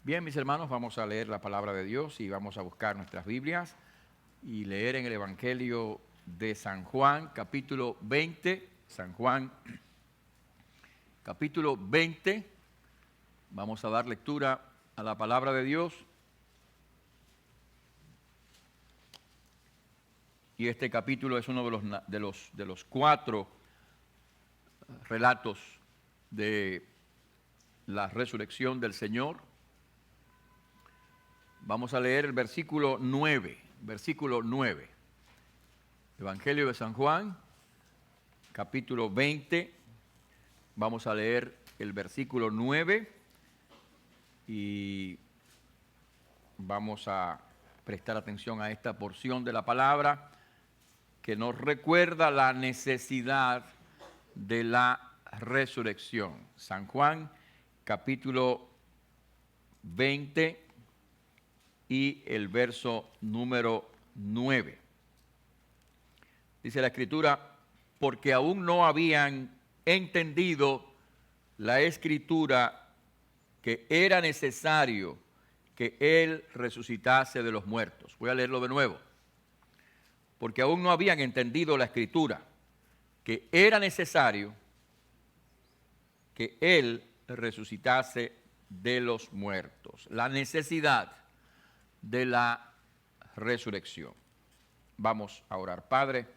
Bien, mis hermanos, vamos a leer la palabra de Dios y vamos a buscar nuestras Biblias y leer en el Evangelio de San Juan, capítulo 20. San Juan, capítulo 20. Vamos a dar lectura a la palabra de Dios. Y este capítulo es uno de los cuatro relatos de la resurrección del Señor. Vamos a leer el versículo 9. Evangelio de San Juan, capítulo 20. Vamos a leer el versículo 9 y vamos a prestar atención a esta porción de la palabra que nos recuerda la necesidad de la resurrección. San Juan, capítulo 20 y el verso número 9. Dice la Escritura, porque aún no habían entendido la Escritura que era necesario que Él resucitase de los muertos. Voy a leerlo de nuevo. Porque aún no habían entendido la Escritura que era necesario que Él resucitase de los muertos. La necesidad de la resurrección. Vamos a orar. Padre,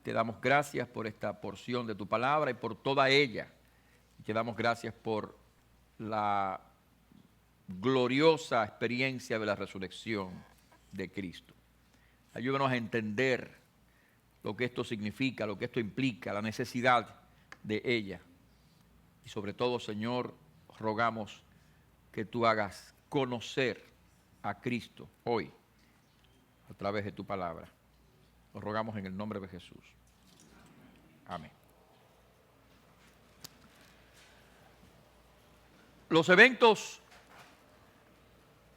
te damos gracias por esta porción de tu palabra y por toda ella. Te damos gracias por la gloriosa experiencia de la resurrección de Cristo. Ayúdanos a entender lo que esto significa, lo que esto implica, la necesidad de ella. Y sobre todo, Señor, rogamos que tú hagas conocer a Cristo hoy a través de tu palabra. Lo rogamos en el nombre de Jesús. Amén. Los eventos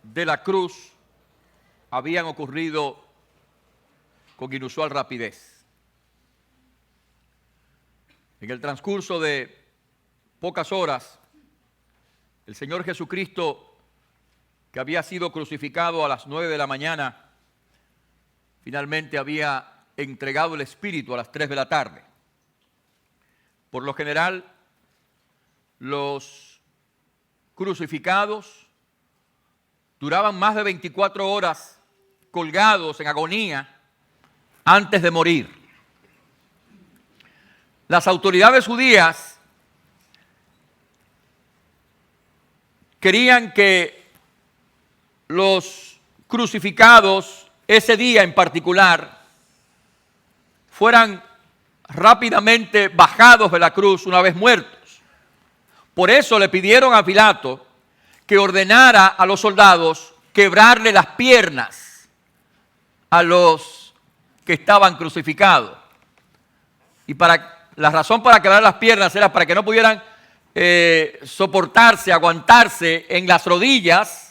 de la cruz habían ocurrido con inusual rapidez. En el transcurso de pocas horas, el Señor Jesucristo, que había sido crucificado a las 9 de la mañana, finalmente había entregado el Espíritu a las 3 de la tarde. Por lo general, los crucificados duraban más de 24 horas colgados en agonía antes de morir. Las autoridades judías querían que los crucificados ese día en particular fueran rápidamente bajados de la cruz una vez muertos. Por eso le pidieron a Pilato que ordenara a los soldados quebrarle las piernas a los que estaban crucificados. Y la razón para quebrar las piernas era para que no pudieran soportarse, aguantarse en las rodillas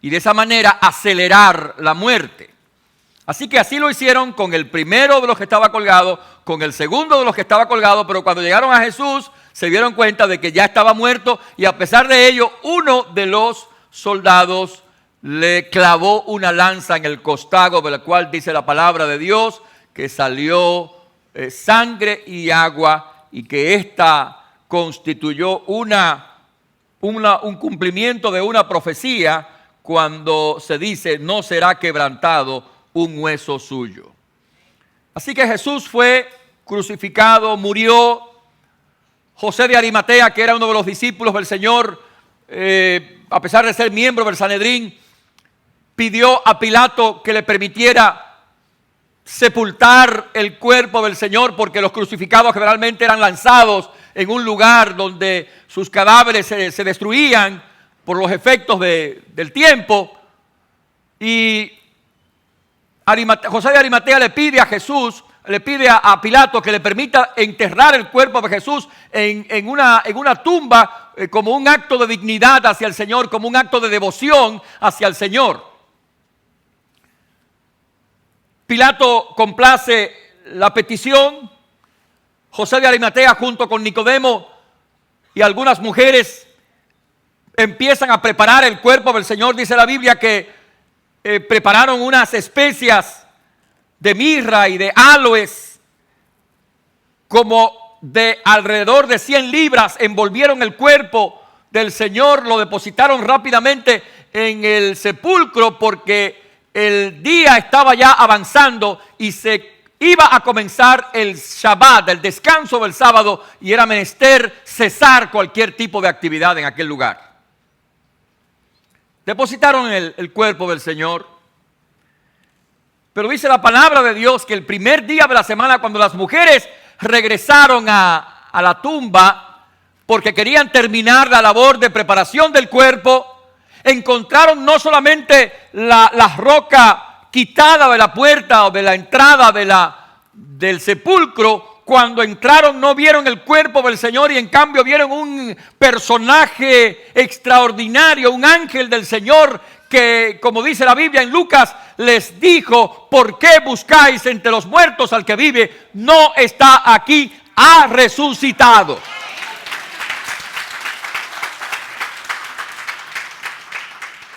y de esa manera acelerar la muerte. Así que así lo hicieron con el primero de los que estaba colgado, con el segundo de los que estaba colgado, pero cuando llegaron a Jesús se dieron cuenta de que ya estaba muerto y a pesar de ello, uno de los soldados le clavó una lanza en el costado, de la cual dice la palabra de Dios que salió sangre y agua y que esta constituyó un cumplimiento de una profecía cuando se dice no será quebrantado un hueso suyo. Así que Jesús fue crucificado, murió. José de Arimatea, que era uno de los discípulos del Señor, a pesar de ser miembro del Sanedrín, pidió a Pilato que le permitiera sepultar el cuerpo del Señor, porque los crucificados generalmente eran lanzados en un lugar donde sus cadáveres se destruían por los efectos del tiempo. Y José de Arimatea le pide a Pilato que le permita enterrar el cuerpo de Jesús en una tumba como un acto de dignidad hacia el Señor, como un acto de devoción hacia el Señor. Pilato complace la petición. José de Arimatea junto con Nicodemo y algunas mujeres empiezan a preparar el cuerpo del Señor. Dice la Biblia que prepararon unas especias de mirra y de aloes, como de alrededor de 100 libras, envolvieron el cuerpo del Señor, lo depositaron rápidamente en el sepulcro porque el día estaba ya avanzando y se iba a comenzar el Shabbat, el descanso del sábado, y era menester cesar cualquier tipo de actividad en aquel lugar. Depositaron el cuerpo del Señor, pero dice la palabra de Dios que el primer día de la semana, cuando las mujeres regresaron a la tumba porque querían terminar la labor de preparación del cuerpo, encontraron no solamente la roca quitada de la puerta o de la entrada del sepulcro. Cuando entraron no vieron el cuerpo del Señor, y en cambio vieron un personaje extraordinario, un ángel del Señor que, como dice la Biblia en Lucas, les dijo: ¿por qué buscáis entre los muertos al que vive? No está aquí, ha resucitado.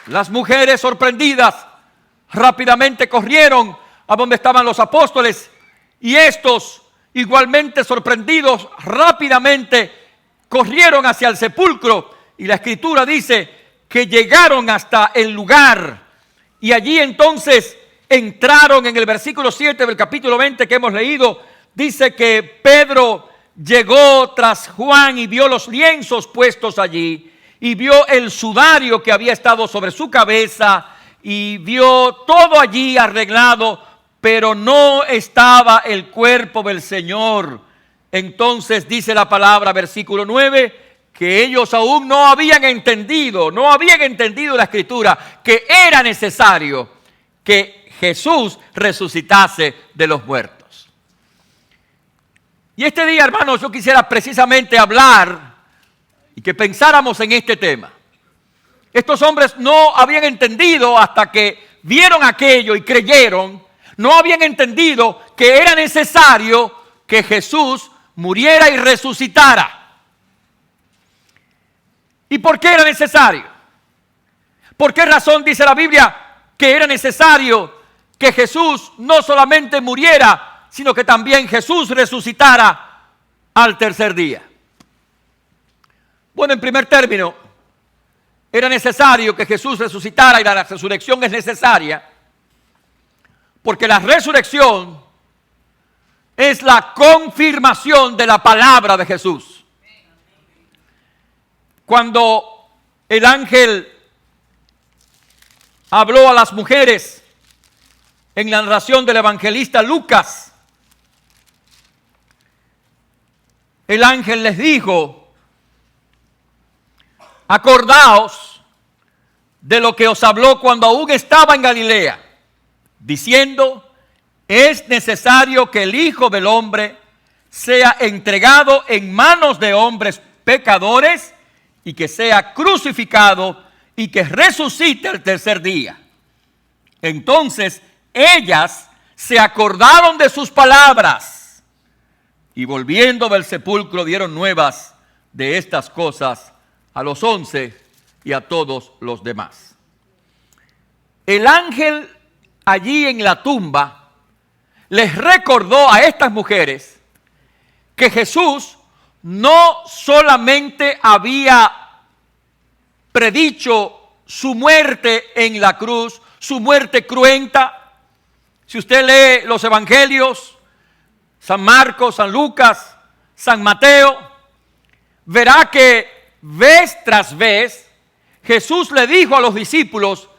Las mujeres, sorprendidas, rápidamente corrieron a donde estaban los apóstoles, y estos, igualmente sorprendidos, rápidamente corrieron hacia el sepulcro. Y la Escritura dice que llegaron hasta el lugar, y allí entonces entraron. En el versículo 7 del capítulo 20 que hemos leído, dice que Pedro llegó tras Juan y vio los lienzos puestos allí, y vio el sudario que había estado sobre su cabeza, y vio todo allí arreglado, pero no estaba el cuerpo del Señor. Entonces dice la palabra, versículo 9, que ellos aún no habían entendido la Escritura, que era necesario que Jesús resucitase de los muertos. Y este día, hermanos, yo quisiera precisamente hablar y que pensáramos en este tema. Estos hombres no habían entendido hasta que vieron aquello y creyeron. No habían entendido que era necesario que Jesús muriera y resucitara. ¿Y por qué era necesario? ¿Por qué razón dice la Biblia que era necesario que Jesús no solamente muriera, sino que también Jesús resucitara al tercer día? Bueno, en primer término, era necesario que Jesús resucitara, y la resurrección es necesaria porque la resurrección es la confirmación de la palabra de Jesús. Cuando el ángel habló a las mujeres en la narración del evangelista Lucas, el ángel les dijo: acordaos de lo que os habló cuando aún estaba en Galilea, diciendo: es necesario que el Hijo del Hombre sea entregado en manos de hombres pecadores, y que sea crucificado, y que resucite el tercer día. Entonces ellas se acordaron de sus palabras, y volviendo del sepulcro dieron nuevas de estas cosas a los 11 y a todos los demás. El ángel allí en la tumba les recordó a estas mujeres que Jesús no solamente había predicho su muerte en la cruz, su muerte cruenta. Si usted lee los evangelios, San Marcos, San Lucas, San Mateo, verá que vez tras vez Jesús le dijo a los discípulos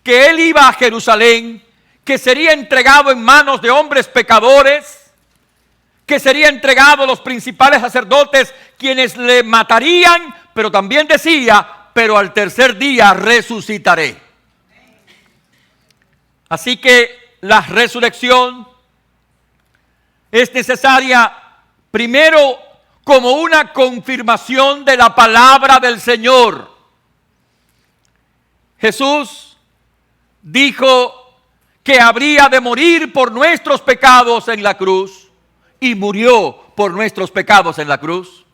que él iba a Jerusalén, que sería entregado en manos de hombres pecadores, que sería entregado a los principales sacerdotes, quienes le matarían, pero también decía: pero al tercer día resucitaré. Así que la resurrección es necesaria primero como una confirmación de la palabra del Señor. Jesús dijo que habría de morir por nuestros pecados en la cruz, y murió por nuestros pecados en la cruz.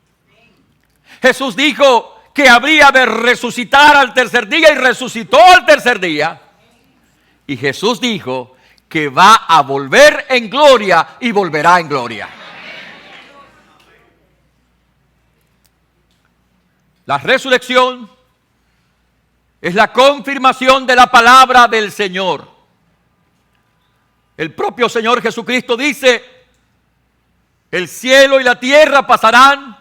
Jesús dijo que habría de resucitar al tercer día y resucitó al tercer día. Y Jesús dijo que va a volver en gloria y volverá en gloria. La resurrección es la confirmación de la palabra del Señor. El propio Señor Jesucristo dice: el cielo y la tierra pasarán,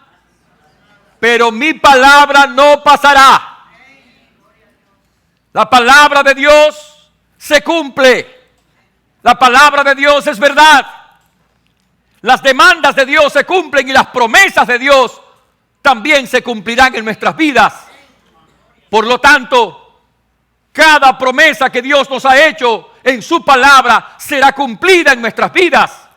pero mi palabra no pasará. La palabra de Dios se cumple. La palabra de Dios es verdad. Las demandas de Dios se cumplen y las promesas de Dios también se cumplirán en nuestras vidas. Por lo tanto, cada promesa que Dios nos ha hecho en su palabra será cumplida en nuestras vidas.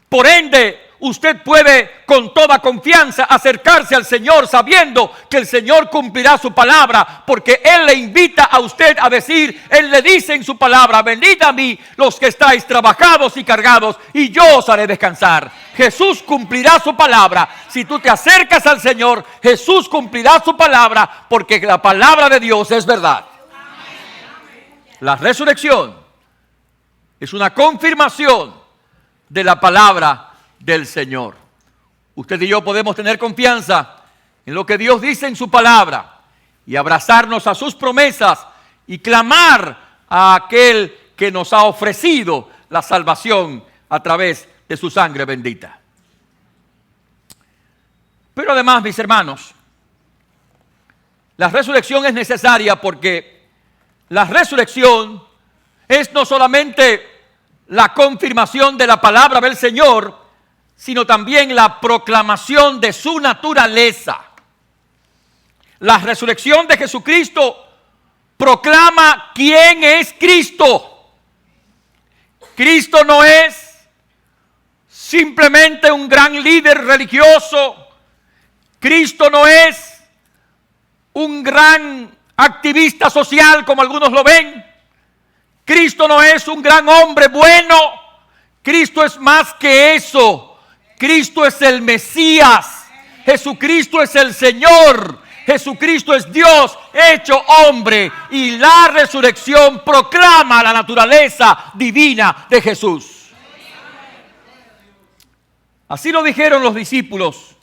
Por ende, usted puede con toda confianza acercarse al Señor sabiendo que el Señor cumplirá su palabra, porque Él le invita a usted a decir, Él le dice en su palabra: venid a mí los que estáis trabajados y cargados, y yo os haré descansar. Jesús cumplirá su palabra. Si tú te acercas al Señor, Jesús cumplirá su palabra, porque la palabra de Dios es verdad. La resurrección es una confirmación de la palabra del Señor. Usted y yo podemos tener confianza en lo que Dios dice en su palabra y abrazarnos a sus promesas y clamar a aquel que nos ha ofrecido la salvación a través de su sangre bendita. Pero además, mis hermanos, la resurrección es necesaria porque la resurrección es no solamente la confirmación de la palabra del Señor, sino también la proclamación de su naturaleza. La resurrección de Jesucristo proclama quién es Cristo. Cristo no es simplemente un gran líder religioso. Cristo no es un gran activista social como algunos lo ven. Cristo no es un gran hombre bueno. Cristo es más que eso. Cristo es el Mesías. Jesucristo es el Señor. Jesucristo es Dios hecho hombre. Y la resurrección proclama la naturaleza divina de Jesús. Así lo dijeron los discípulos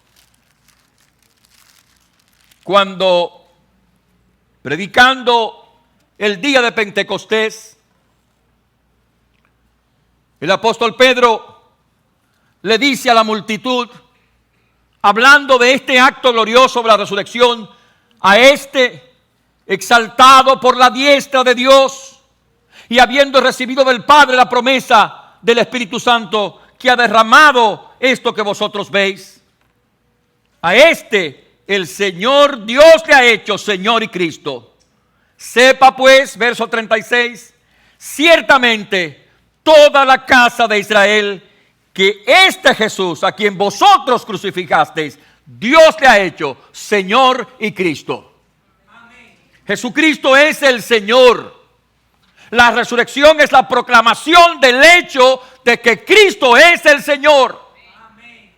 cuando, predicando el día de Pentecostés, el apóstol Pedro le dice a la multitud, hablando de este acto glorioso de la resurrección: a este, exaltado por la diestra de Dios y habiendo recibido del Padre la promesa del Espíritu Santo, que ha derramado esto que vosotros veis, a este el Señor Dios le ha hecho Señor y Cristo. Sepa pues, verso 36, ciertamente toda la casa de Israel, que este Jesús, a quien vosotros crucificasteis, Dios le ha hecho Señor y Cristo. Amén. Jesucristo es el Señor. La resurrección es la proclamación del hecho de que Cristo es el Señor. Amén.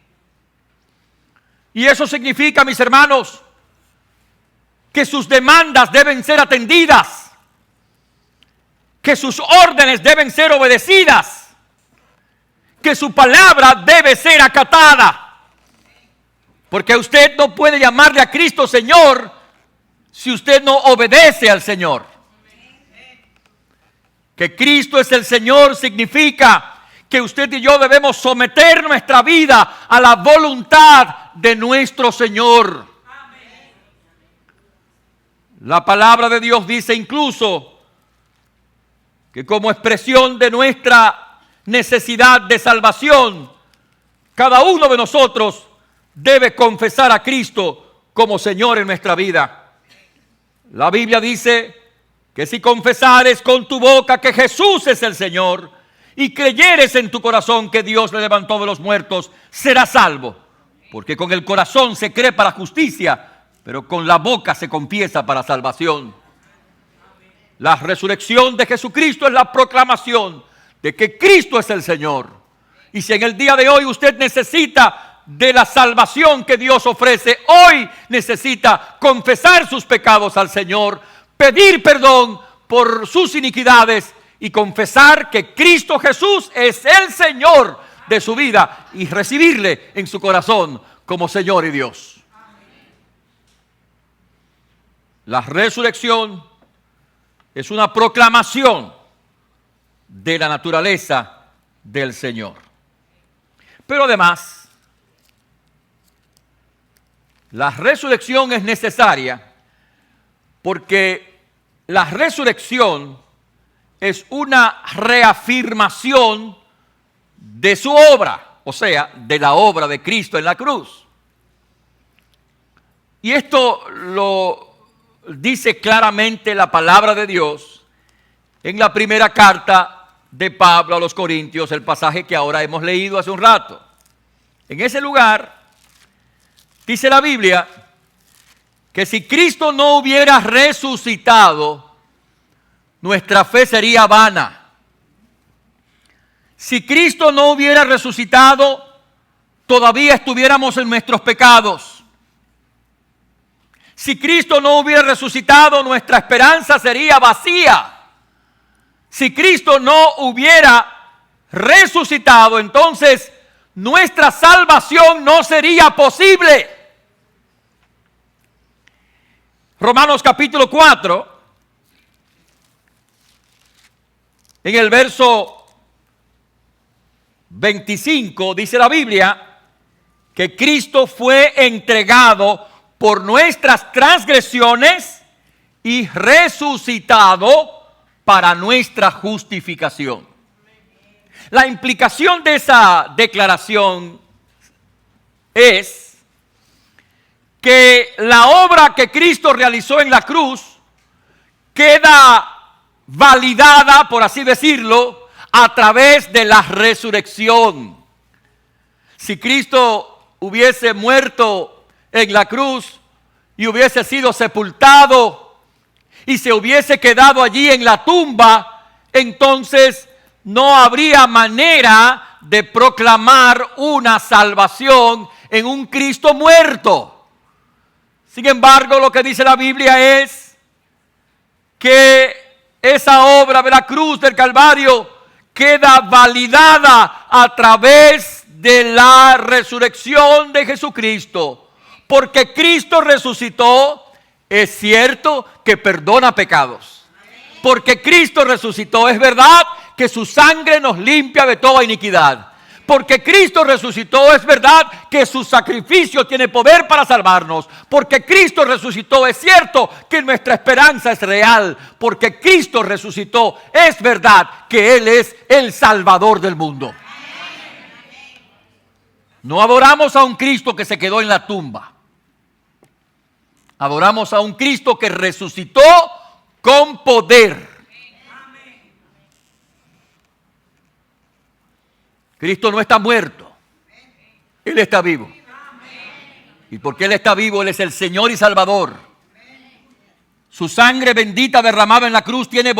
Y eso significa, mis hermanos, que sus demandas deben ser atendidas, que sus órdenes deben ser obedecidas, que su palabra debe ser acatada. Porque usted no puede llamarle a Cristo Señor si usted no obedece al Señor. Que Cristo es el Señor significa que usted y yo debemos someter nuestra vida a la voluntad de nuestro Señor. La palabra de Dios dice incluso que como expresión de nuestra necesidad de salvación, cada uno de nosotros debe confesar a Cristo como Señor en nuestra vida. La Biblia dice que si confesares con tu boca que Jesús es el Señor y creyeres en tu corazón que Dios le levantó de los muertos, serás salvo. Porque con el corazón se cree para justicia, pero con la boca se confiesa para salvación. La resurrección de Jesucristo es la proclamación de que Cristo es el Señor. Y si en el día de hoy usted necesita de la salvación que Dios ofrece, hoy necesita confesar sus pecados al Señor, pedir perdón por sus iniquidades y confesar que Cristo Jesús es el Señor de su vida y recibirle en su corazón como Señor y Dios. La resurrección es una proclamación de la naturaleza del Señor. Pero además, la resurrección es necesaria porque la resurrección es una reafirmación de su obra, o sea, de la obra de Cristo en la cruz. Y esto lo dice claramente la palabra de Dios en la primera carta de Pablo a los Corintios, el pasaje que ahora hemos leído hace un rato. En ese lugar dice la Biblia que si Cristo no hubiera resucitado, nuestra fe sería vana. Si Cristo no hubiera resucitado, todavía estuviéramos en nuestros pecados. Si Cristo no hubiera resucitado, nuestra esperanza sería vacía. Si Cristo no hubiera resucitado, entonces nuestra salvación no sería posible. Romanos capítulo 4, en el verso 25, dice la Biblia que Cristo fue entregado por nuestras transgresiones y resucitado para nuestra justificación. La implicación de esa declaración es que la obra que Cristo realizó en la cruz queda validada, por así decirlo, a través de la resurrección. Si Cristo hubiese muerto en la cruz y hubiese sido sepultado y se hubiese quedado allí en la tumba, entonces no habría manera de proclamar una salvación en un Cristo muerto. Sin embargo, lo que dice la Biblia es que esa obra de la cruz del Calvario queda validada a través de la resurrección de Jesucristo. Porque Cristo resucitó, es cierto que perdona pecados. Porque Cristo resucitó, es verdad que su sangre nos limpia de toda iniquidad. Porque Cristo resucitó, es verdad que su sacrificio tiene poder para salvarnos. Porque Cristo resucitó, es cierto que nuestra esperanza es real. Porque Cristo resucitó, es verdad que Él es el Salvador del mundo. No adoramos a un Cristo que se quedó en la tumba. Adoramos a un Cristo que resucitó con poder. Cristo no está muerto. Él está vivo. Y porque Él está vivo, Él es el Señor y Salvador. Su sangre bendita derramada en la cruz tiene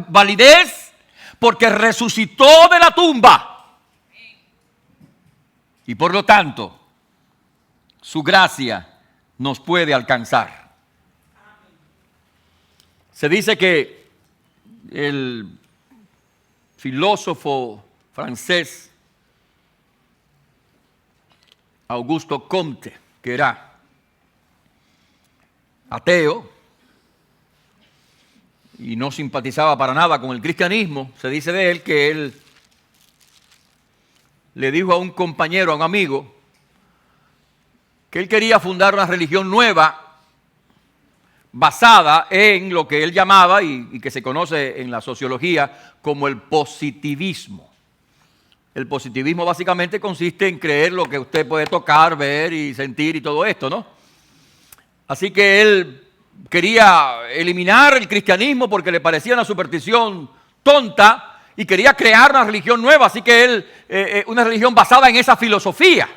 validez porque resucitó de la tumba. Y por lo tanto, su gracia nos puede alcanzar. Se dice que el filósofo francés Auguste Comte, que era ateo y no simpatizaba para nada con el cristianismo, se dice de él que él le dijo a un compañero, a un amigo, que él quería fundar una religión nueva basada en lo que él llamaba y que se conoce en la sociología como el positivismo. El positivismo básicamente consiste en creer lo que usted puede tocar, ver y sentir y todo esto, ¿no? Así que él quería eliminar el cristianismo porque le parecía una superstición tonta y quería crear una religión nueva, así que él, una religión basada en esa filosofía.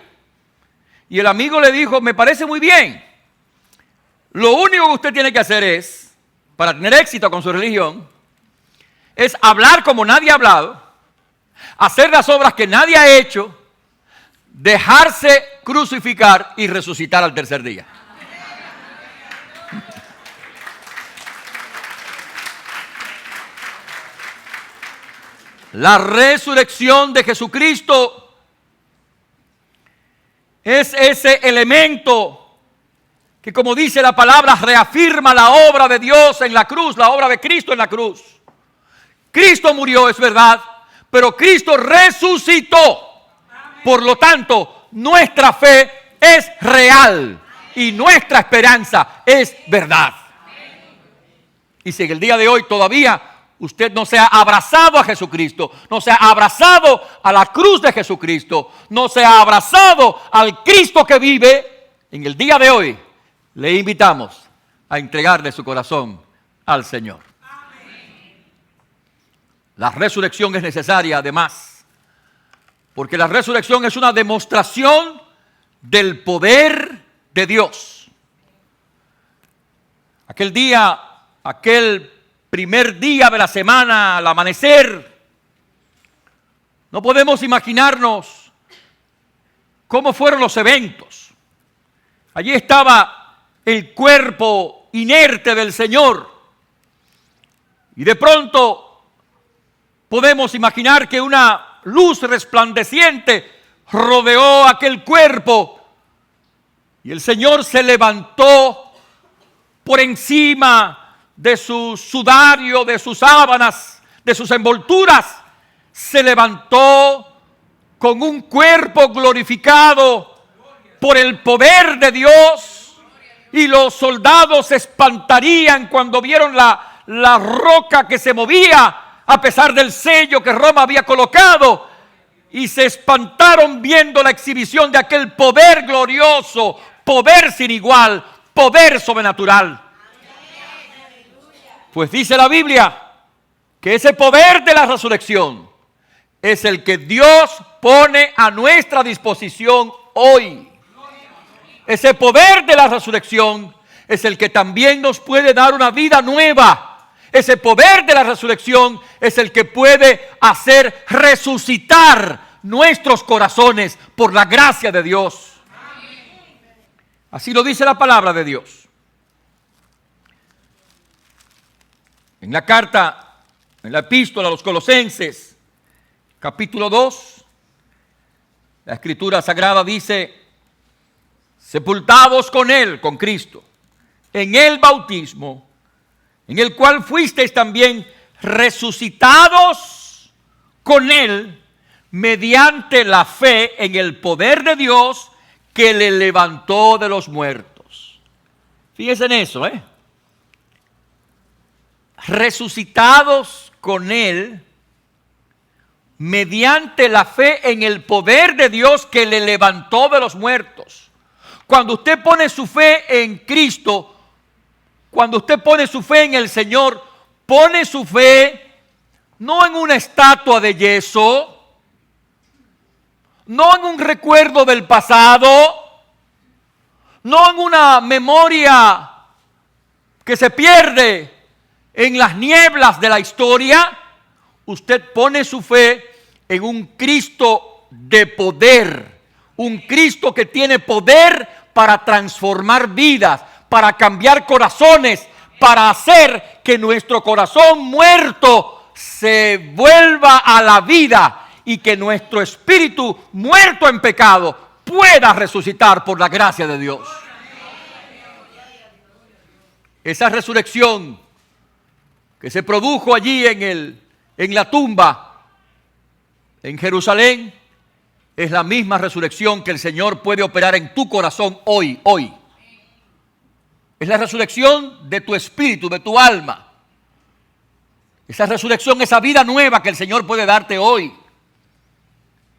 Y el amigo le dijo, me parece muy bien. Lo único que usted tiene que hacer es, para tener éxito con su religión, es hablar como nadie ha hablado, hacer las obras que nadie ha hecho, dejarse crucificar y resucitar al tercer día. La resurrección de Jesucristo es ese elemento que, como dice la palabra, reafirma la obra de Dios en la cruz, la obra de Cristo en la cruz. Cristo murió, es verdad, pero Cristo resucitó. Por lo tanto, nuestra fe es real y nuestra esperanza es verdad. Y si en el día de hoy todavía usted no se ha abrazado a Jesucristo, no se ha abrazado a la cruz de Jesucristo, no se ha abrazado al Cristo que vive, en el día de hoy le invitamos a entregarle su corazón al Señor. La resurrección es necesaria además, porque la resurrección es una demostración del poder de Dios. Aquel día, aquel primer día de la semana, al amanecer, no podemos imaginarnos cómo fueron los eventos. Allí estaba el cuerpo inerte del Señor y de pronto podemos imaginar que una luz resplandeciente rodeó aquel cuerpo y el Señor se levantó por encima de su sudario, de sus sábanas, de sus envolturas, se levantó con un cuerpo glorificado por el poder de Dios, y los soldados se espantarían cuando vieron la roca que se movía a pesar del sello que Roma había colocado, y se espantaron viendo la exhibición de aquel poder glorioso, poder sin igual, poder sobrenatural. Pues dice la Biblia que ese poder de la resurrección es el que Dios pone a nuestra disposición hoy. Ese poder de la resurrección es el que también nos puede dar una vida nueva. Ese poder de la resurrección es el que puede hacer resucitar nuestros corazones por la gracia de Dios. Así lo dice la palabra de Dios. En la carta, en la epístola a los Colosenses, capítulo 2, la Escritura Sagrada dice: sepultados con Él, con Cristo, en el bautismo, en el cual fuisteis también resucitados con Él, mediante la fe en el poder de Dios que le levantó de los muertos. Fíjense en eso, resucitados con Él mediante la fe en el poder de Dios que le levantó de los muertos. Cuando usted pone su fe en Cristo, cuando usted pone su fe en el Señor, pone su fe no en una estatua de yeso, no en un recuerdo del pasado, no en una memoria que se pierde en las nieblas de la historia. Usted pone su fe en un Cristo de poder, un Cristo que tiene poder para transformar vidas, para cambiar corazones, para hacer que nuestro corazón muerto se vuelva a la vida y que nuestro espíritu muerto en pecado pueda resucitar por la gracia de Dios. Esa resurrección que se produjo allí en la tumba en Jerusalén es la misma resurrección que el Señor puede operar en tu corazón hoy. Es la resurrección de tu espíritu, de tu alma. Esa resurrección, esa vida nueva que el Señor puede darte hoy.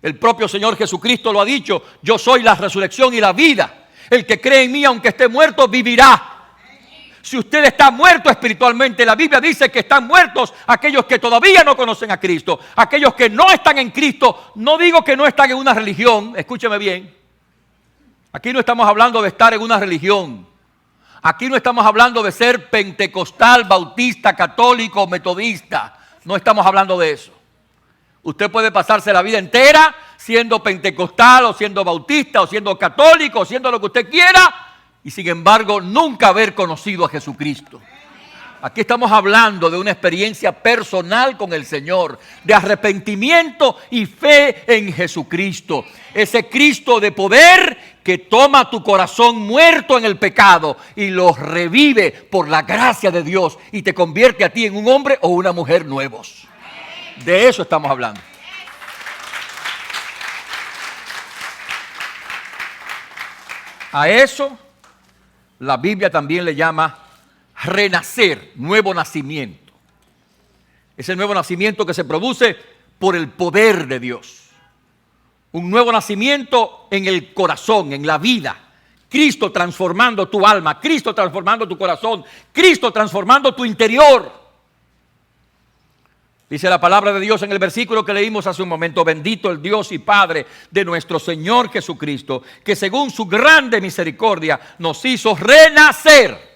El propio Señor Jesucristo lo ha dicho: yo soy la resurrección y la vida. El que cree en mí, aunque esté muerto, vivirá. Si usted está muerto espiritualmente, la Biblia dice que están muertos aquellos que todavía no conocen a Cristo, aquellos que no están en Cristo. No digo que no están en una religión, escúcheme bien. Aquí no estamos hablando de estar en una religión. Aquí no estamos hablando de ser pentecostal, bautista, católico, metodista. No estamos hablando de eso. Usted puede pasarse la vida entera siendo pentecostal o siendo bautista o siendo católico o siendo lo que usted quiera y sin embargo nunca haber conocido a Jesucristo. Aquí estamos hablando de una experiencia personal con el Señor, de arrepentimiento y fe en Jesucristo. Ese Cristo de poder que toma tu corazón muerto en el pecado y lo revive por la gracia de Dios y te convierte a ti en un hombre o una mujer nuevos. De eso estamos hablando. A eso la Biblia también le llama renacer, nuevo nacimiento. Es el nuevo nacimiento que se produce por el poder de Dios. Un nuevo nacimiento en el corazón, en la vida. Cristo transformando tu alma, Cristo transformando tu corazón, Cristo transformando tu interior. Dice la palabra de Dios en el versículo que leímos hace un momento: bendito el Dios y Padre de nuestro Señor Jesucristo, que según su grande misericordia nos hizo renacer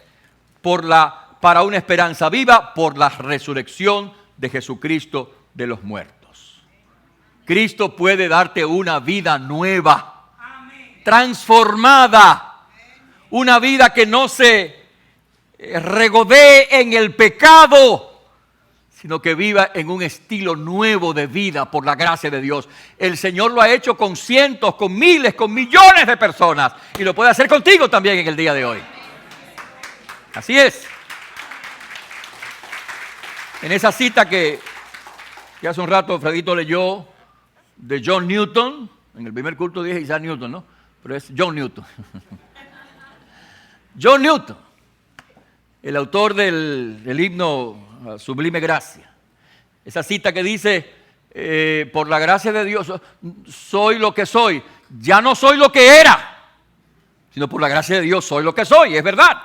para una esperanza viva por la resurrección de Jesucristo de los muertos. Cristo puede darte una vida nueva, transformada, una vida que no se regodee en el pecado, sino que viva en un estilo nuevo de vida por la gracia de Dios. El Señor lo ha hecho con cientos, con miles, con millones de personas y lo puede hacer contigo también en el día de hoy. Así es. En esa cita que hace un rato Fredito leyó de John Newton, en el primer culto dije Isaac Newton, ¿no? Pero es John Newton. John Newton, el autor del himno Sublime Gracia. Esa cita que dice, por la gracia de Dios soy lo que soy. Ya no soy lo que era, sino por la gracia de Dios soy lo que soy. Es verdad.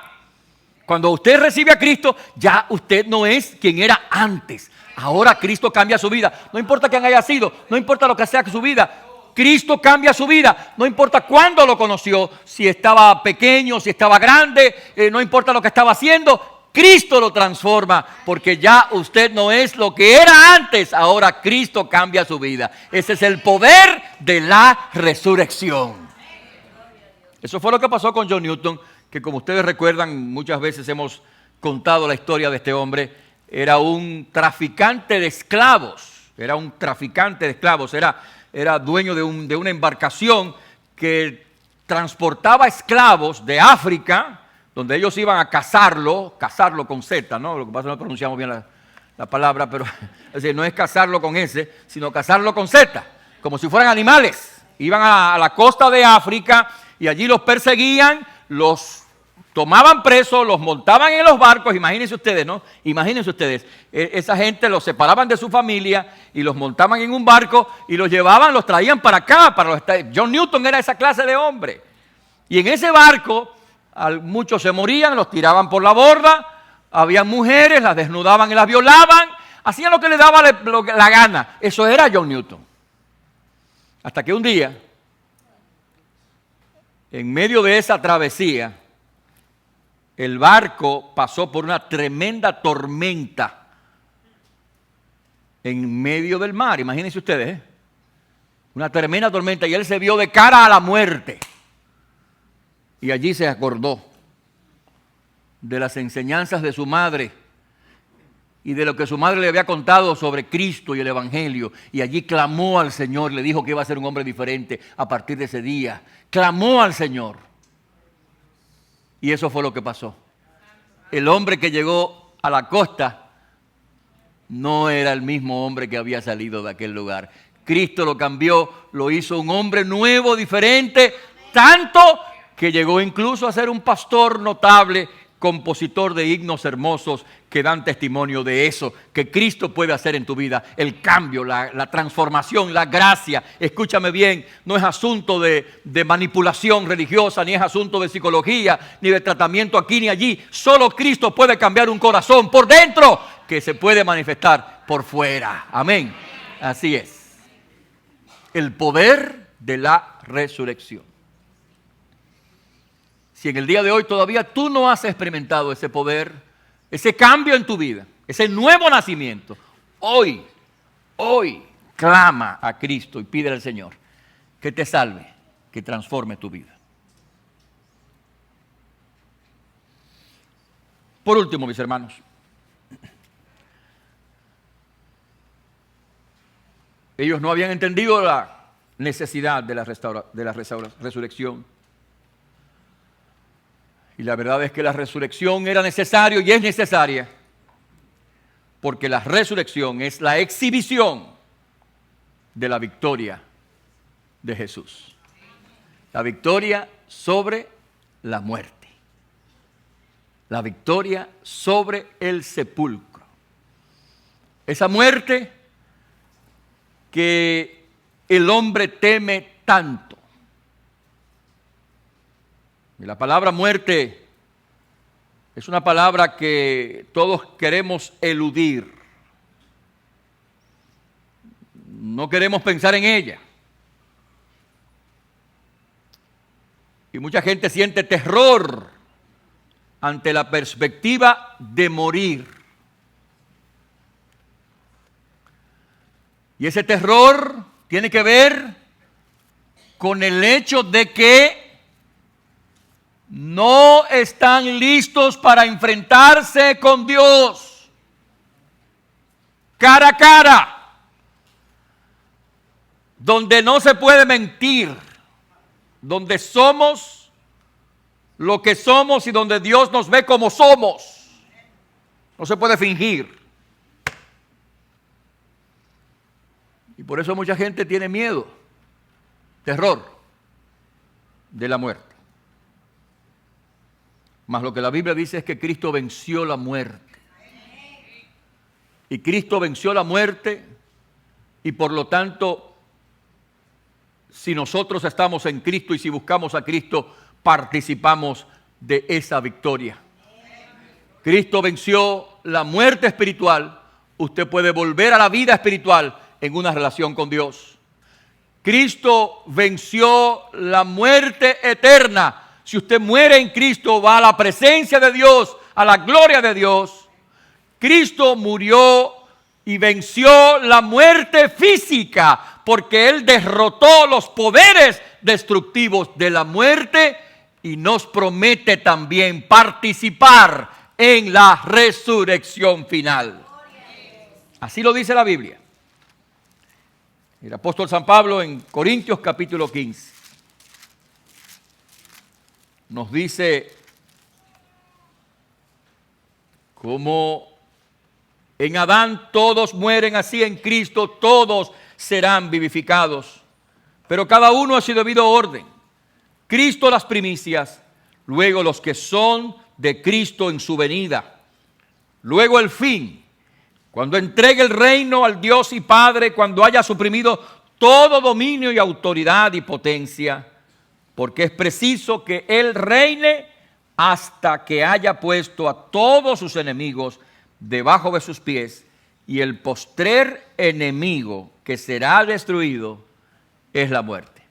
Cuando usted recibe a Cristo, ya usted no es quien era antes. Ahora Cristo cambia su vida. No importa quién haya sido, no importa lo que sea su vida. Cristo cambia su vida. No importa cuándo lo conoció, si estaba pequeño, si estaba grande, no importa lo que estaba haciendo. Cristo lo transforma porque ya usted no es lo que era antes. Ahora Cristo cambia su vida. Ese es el poder de la resurrección. Eso fue lo que pasó con John Newton, que como ustedes recuerdan, muchas veces hemos contado la historia de este hombre. Era un traficante de esclavos, era dueño de una embarcación que transportaba esclavos de África, donde ellos iban a cazarlo con Z, ¿no? Lo que pasa es que no pronunciamos bien la palabra, pero es decir, no es cazarlo con S, sino cazarlo con Z, como si fueran animales. Iban a la costa de África y allí los perseguían, los tomaban presos, los montaban en los barcos. Imagínense ustedes, ¿no? Imagínense ustedes, esa gente los separaban de su familia y los montaban en un barco y los llevaban, los traían para acá, para los Estados Unidos. John Newton era esa clase de hombre. Y en ese barco, muchos se morían, los tiraban por la borda, había mujeres, las desnudaban y las violaban, hacían lo que les daba la gana. Eso era John Newton. Hasta que un día, en medio de esa travesía, el barco pasó por una tremenda tormenta en medio del mar. Imagínense ustedes, una tremenda tormenta, y él se vio de cara a la muerte. Y allí se acordó de las enseñanzas de su madre y de lo que su madre le había contado sobre Cristo y el Evangelio. Y allí clamó al Señor, le dijo que iba a ser un hombre diferente a partir de ese día. Clamó al Señor. Y eso fue lo que pasó. El hombre que llegó a la costa no era el mismo hombre que había salido de aquel lugar. Cristo lo cambió, lo hizo un hombre nuevo, diferente, tanto que llegó incluso a ser un pastor notable, compositor de himnos hermosos que dan testimonio de eso, que Cristo puede hacer en tu vida, el cambio, la transformación, la gracia. Escúchame bien, no es asunto de manipulación religiosa, ni es asunto de psicología, ni de tratamiento aquí ni allí. Solo Cristo puede cambiar un corazón por dentro, que se puede manifestar por fuera. Amén. Así es. El poder de la resurrección. Si en el día de hoy todavía tú no has experimentado ese poder, ese cambio en tu vida, ese nuevo nacimiento, hoy clama a Cristo y pídele al Señor que te salve, que transforme tu vida. Por último, mis hermanos, ellos no habían entendido la necesidad de la resurrección. Y la verdad es que la resurrección era necesaria y es necesaria, porque la resurrección es la exhibición de la victoria de Jesús. La victoria sobre la muerte. La victoria sobre el sepulcro. Esa muerte que el hombre teme tanto. Y la palabra muerte es una palabra que todos queremos eludir. No queremos pensar en ella. Y mucha gente siente terror ante la perspectiva de morir. Y ese terror tiene que ver con el hecho de que no están listos para enfrentarse con Dios cara a cara, donde no se puede mentir, donde somos lo que somos y donde Dios nos ve como somos. No se puede fingir. Y por eso mucha gente tiene miedo, terror de la muerte. Mas lo que la Biblia dice es que Cristo venció la muerte. Y Cristo venció la muerte y por lo tanto, si nosotros estamos en Cristo y si buscamos a Cristo, participamos de esa victoria. Cristo venció la muerte espiritual. Usted puede volver a la vida espiritual en una relación con Dios. Cristo venció la muerte eterna. Si usted muere en Cristo, va a la presencia de Dios, a la gloria de Dios. Cristo murió y venció la muerte física, porque Él derrotó los poderes destructivos de la muerte y nos promete también participar en la resurrección final. Así lo dice la Biblia. El apóstol San Pablo en Corintios capítulo 15 nos dice como en Adán todos mueren, así en Cristo todos serán vivificados. Pero cada uno a su debido orden. Cristo las primicias, luego los que son de Cristo en su venida. Luego el fin, cuando entregue el reino al Dios y Padre, cuando haya suprimido todo dominio y autoridad y potencia, porque es preciso que Él reine hasta que haya puesto a todos sus enemigos debajo de sus pies, y el postrer enemigo que será destruido es la muerte.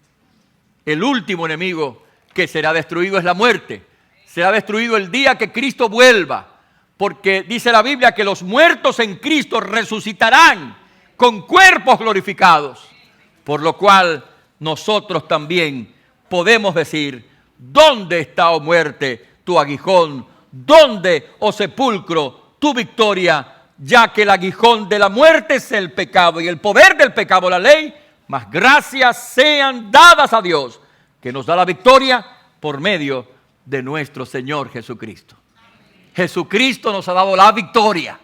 El último enemigo que será destruido es la muerte. Será destruido el día que Cristo vuelva, porque dice la Biblia que los muertos en Cristo resucitarán con cuerpos glorificados, por lo cual nosotros también podemos decir: ¿dónde está, oh muerte, tu aguijón? ¿Dónde, oh sepulcro, tu victoria? Ya que el aguijón de la muerte es el pecado y el poder del pecado la ley, mas gracias sean dadas a Dios, que nos da la victoria por medio de nuestro Señor Jesucristo. Jesucristo nos ha dado la victoria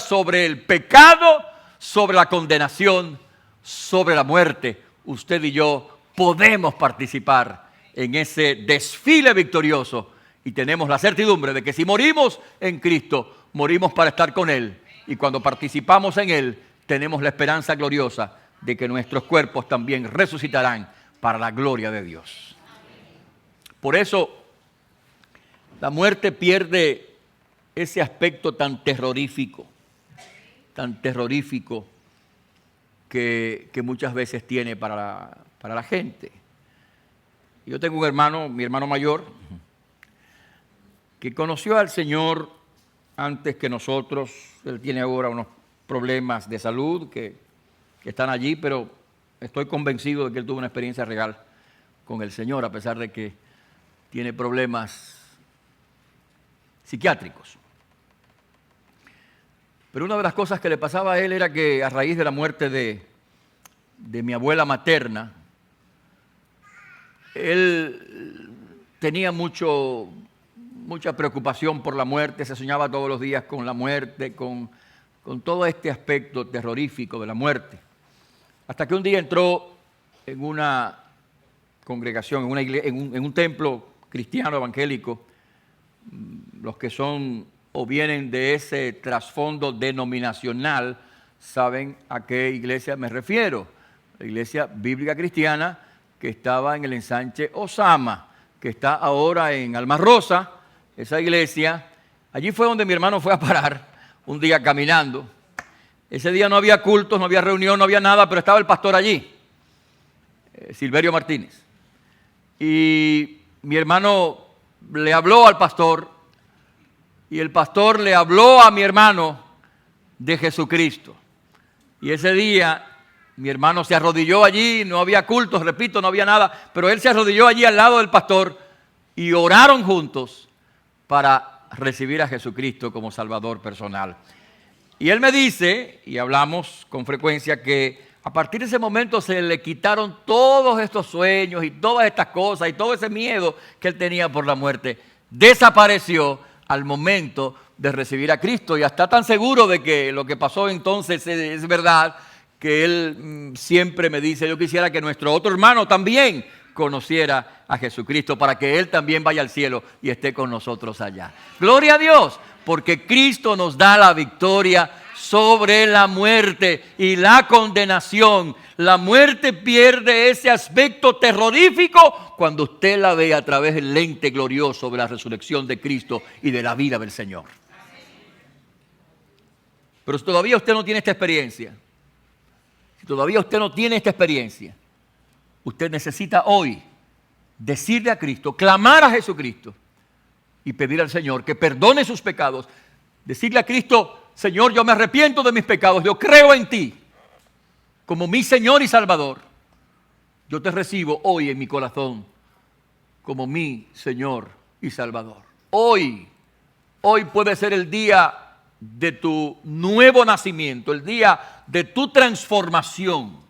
sobre el pecado, sobre la condenación, sobre la muerte. Usted y yo podemos participar en ese desfile victorioso y tenemos la certidumbre de que si morimos en Cristo, morimos para estar con Él, y cuando participamos en Él, tenemos la esperanza gloriosa de que nuestros cuerpos también resucitarán para la gloria de Dios. Por eso, la muerte pierde ese aspecto tan terrorífico que muchas veces tiene para la gente. Yo tengo un hermano, mi hermano mayor, que conoció al Señor antes que nosotros. Él tiene ahora unos problemas de salud que que están allí, pero estoy convencido de que él tuvo una experiencia real con el Señor, a pesar de que tiene problemas psiquiátricos. Pero una de las cosas que le pasaba a él era que a raíz de la muerte de mi abuela materna, él tenía mucha preocupación por la muerte, se soñaba todos los días con la muerte, con todo este aspecto terrorífico de la muerte. Hasta que un día entró en una congregación, en una iglesia, en un templo cristiano evangélico. Los que son o vienen de ese trasfondo denominacional saben a qué iglesia me refiero. La iglesia bíblica cristiana que estaba en el ensanche Osama, que está ahora en Alma Rosa, esa iglesia. Allí fue donde mi hermano fue a parar un día caminando. Ese día no había cultos, no había reunión, no había nada, pero estaba el pastor allí, Silverio Martínez. Y mi hermano le habló al pastor y el pastor le habló a mi hermano de Jesucristo. Y ese día mi hermano se arrodilló allí, no había cultos, repito, no había nada, pero él se arrodilló allí al lado del pastor y oraron juntos para recibir a Jesucristo como Salvador personal. Y él me dice, y hablamos con frecuencia, que a partir de ese momento se le quitaron todos estos sueños y todas estas cosas y todo ese miedo que él tenía por la muerte. Desapareció al momento de recibir a Cristo y está tan seguro de que lo que pasó entonces es verdad que él siempre me dice, yo quisiera que nuestro otro hermano también conociera a Jesucristo para que él también vaya al cielo y esté con nosotros allá. Gloria a Dios, porque Cristo nos da la victoria sobre la muerte y la condenación. La muerte pierde ese aspecto terrorífico cuando usted la ve a través del lente glorioso de la resurrección de Cristo y de la vida del Señor. Pero si todavía usted no tiene esta experiencia, usted necesita hoy decirle a Cristo, clamar a Jesucristo y pedir al Señor que perdone sus pecados. Decirle a Cristo, Señor, yo me arrepiento de mis pecados, yo creo en ti como mi Señor y Salvador. Yo te recibo hoy en mi corazón como mi Señor y Salvador. Hoy puede ser el día de tu nuevo nacimiento, el día de tu transformación,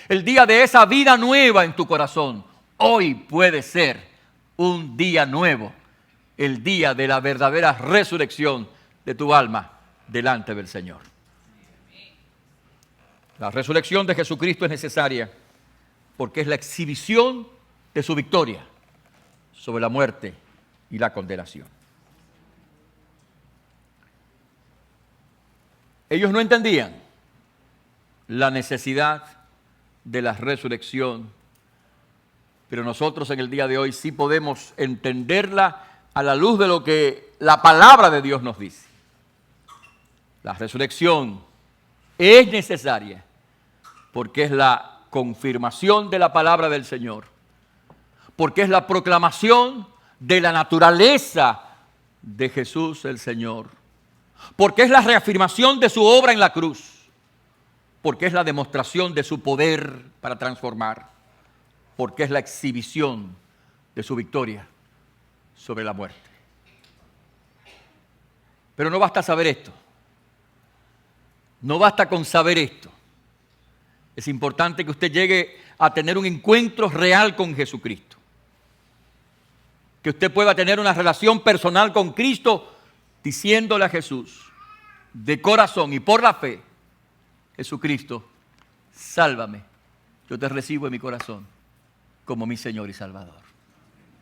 el día de esa vida nueva en tu corazón. Hoy puede ser un día nuevo, el día de la verdadera resurrección de tu alma delante del Señor. La resurrección de Jesucristo es necesaria porque es la exhibición de su victoria sobre la muerte y la condenación. Ellos no entendían la necesidad de la resurrección, pero nosotros en el día de hoy sí podemos entenderla a la luz de lo que la palabra de Dios nos dice. La resurrección es necesaria porque es la confirmación de la palabra del Señor, porque es la proclamación de la naturaleza de Jesús el Señor, porque es la reafirmación de su obra en la cruz, porque es la demostración de su poder para transformar, porque es la exhibición de su victoria sobre la muerte. Pero no basta saber esto. No basta con saber esto. Es importante que usted llegue a tener un encuentro real con Jesucristo. Que usted pueda tener una relación personal con Cristo diciéndole a Jesús de corazón y por la fe, Jesucristo, sálvame, yo te recibo en mi corazón como mi Señor y Salvador.